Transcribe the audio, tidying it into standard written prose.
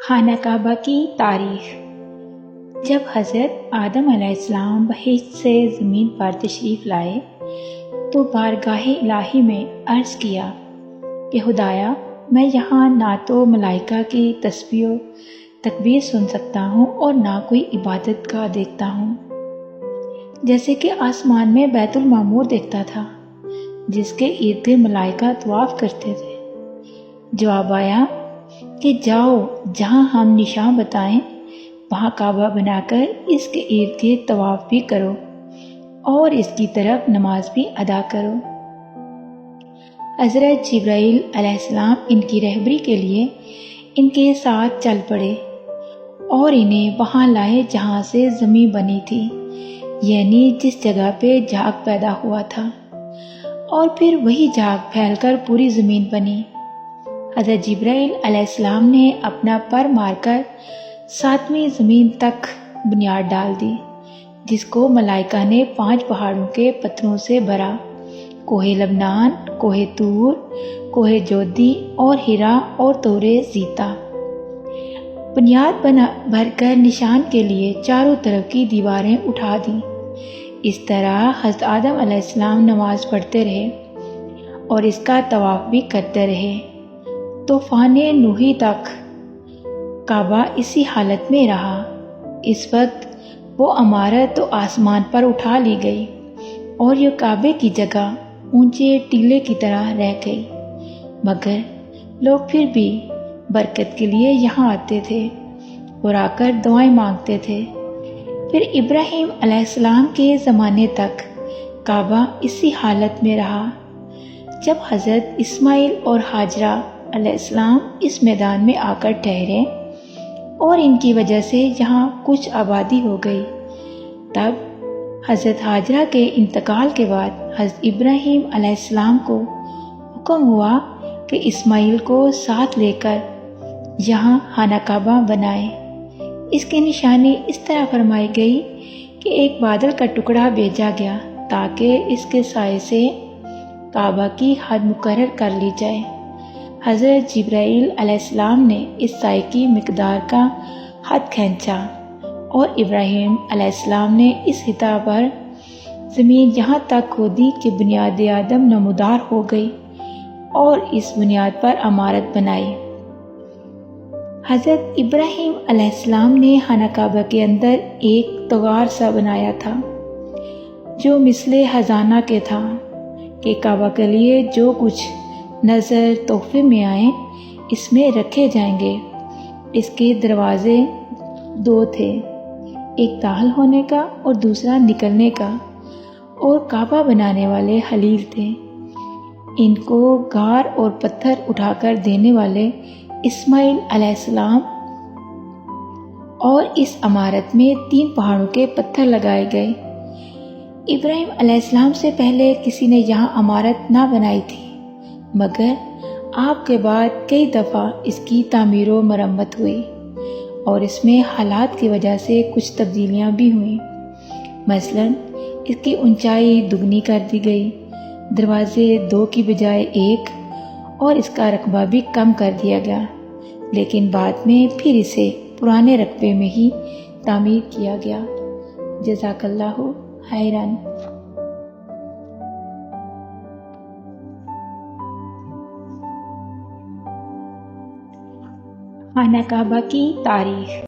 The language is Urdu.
خانہ کعبہ کی تاریخ۔ جب حضرت آدم علیہ السلام بہشت سے زمین پر تشریف لائے تو بارگاہ الہی میں عرض کیا کہ خدایا، میں یہاں نہ تو ملائکہ کی تسبیح و تکبیر سن سکتا ہوں اور نہ کوئی عبادت گاہ دیکھتا ہوں، جیسے کہ آسمان میں بیت المعمور دیکھتا تھا جس کے ارد گرد ملائکہ طواف کرتے تھے۔ جواب آیا کہ جاؤ، جہاں ہم نشان بتائیں وہاں کعبہ بنا کر اس کے ارد گرد طواف بھی کرو اور اس کی طرف نماز بھی ادا کرو۔ حضرت جبرائیل علیہ السلام ان کی رہبری کے لیے ان کے ساتھ چل پڑے اور انہیں وہاں لائے جہاں سے زمین بنی تھی، یعنی جس جگہ پہ جھاگ پیدا ہوا تھا، اور پھر وہی جھاگ پھیل کر پوری زمین بنی۔ حضرت جبرائیل علیہ السلام نے اپنا پر مار کر 7ویں زمین تک بنیاد ڈال دی، جس کو ملائکہ نے 5 پہاڑوں کے پتھروں سے بھرا: کوہ لبنان، کوہ طور، کوہ جودی اور ہیرا اور طور زیتا۔ بنیاد بھر کر نشان کے لیے چاروں طرف کی دیواریں اٹھا دیں۔ اس طرح حضرت آدم علیہ السلام نماز پڑھتے رہے اور اس کا طواف بھی کرتے رہے۔ طوفان نوحی تک کعبہ اسی حالت میں رہا۔ اس وقت وہ عمارت تو آسمان پر اٹھا لی گئی اور یہ کعبے کی جگہ اونچے ٹیلے کی طرح رہ گئی، مگر لوگ پھر بھی برکت کے لیے یہاں آتے تھے اور آ کر دعائیں مانگتے تھے۔ پھر ابراہیم علیہ السلام کے زمانے تک کعبہ اسی حالت میں رہا۔ جب حضرت اسماعیل اور ہاجرہ علیہ السلام اس میدان میں آ کر ٹھہرے اور ان کی وجہ سے یہاں کچھ آبادی ہو گئی، تب حضرت ہاجرہ کے انتقال کے بعد حضرت ابراہیم علیہ السلام کو حکم ہوا کہ اسماعیل کو ساتھ لے کر یہاں خانہ کعبہ بنائیں۔ اس کی نشانی اس طرح فرمائی گئی کہ ایک بادل کا ٹکڑا بھیجا گیا تاکہ اس کے سائے سے کعبہ کی حد مقرر کر لی جائے۔ حضرت جبرائیل علیہ السلام نے اس سائے کی مقدار کا حد کھینچا اور ابراہیم علیہ السلام نے اس خطہ پر زمین یہاں تک کھودی کہ بنیاد آدم نمودار ہو گئی اور اس بنیاد پر عمارت بنائی۔ حضرت ابراہیم علیہ السلام نے خانہ کعبہ کے اندر ایک طغار سا بنایا تھا جو مثل خزانہ کے تھا کہ کعبہ کے لیے جو کچھ نظر تحفے میں آئے اس میں رکھے جائیں گے۔ اس کے دروازے 2 تھے، ایک داخل ہونے کا اور دوسرا نکلنے کا، اور کعبہ بنانے والے خلیل تھے۔ ان کو غار اور پتھر اٹھا کر دینے والے اسماعیل علیہ السلام، اور اس عمارت میں 3 پہاڑوں کے پتھر لگائے گئے۔ ابراہیم علیہ السلام سے پہلے کسی نے یہاں عمارت نہ بنائی تھی، مگر آپ کے بعد کئی دفعہ اس کی تعمیر و مرمت ہوئی اور اس میں حالات کی وجہ سے کچھ تبدیلیاں بھی ہوئیں۔ مثلاً اس کی اونچائی دگنی کر دی گئی، دروازے 2 کی بجائے 1، اور اس کا رقبہ بھی کم کر دیا گیا، لیکن بعد میں پھر اسے پرانے رقبے میں ہی تعمیر کیا گیا۔ جزاک اللہ خیراً۔ خانہ کعبہ کی تاریخ۔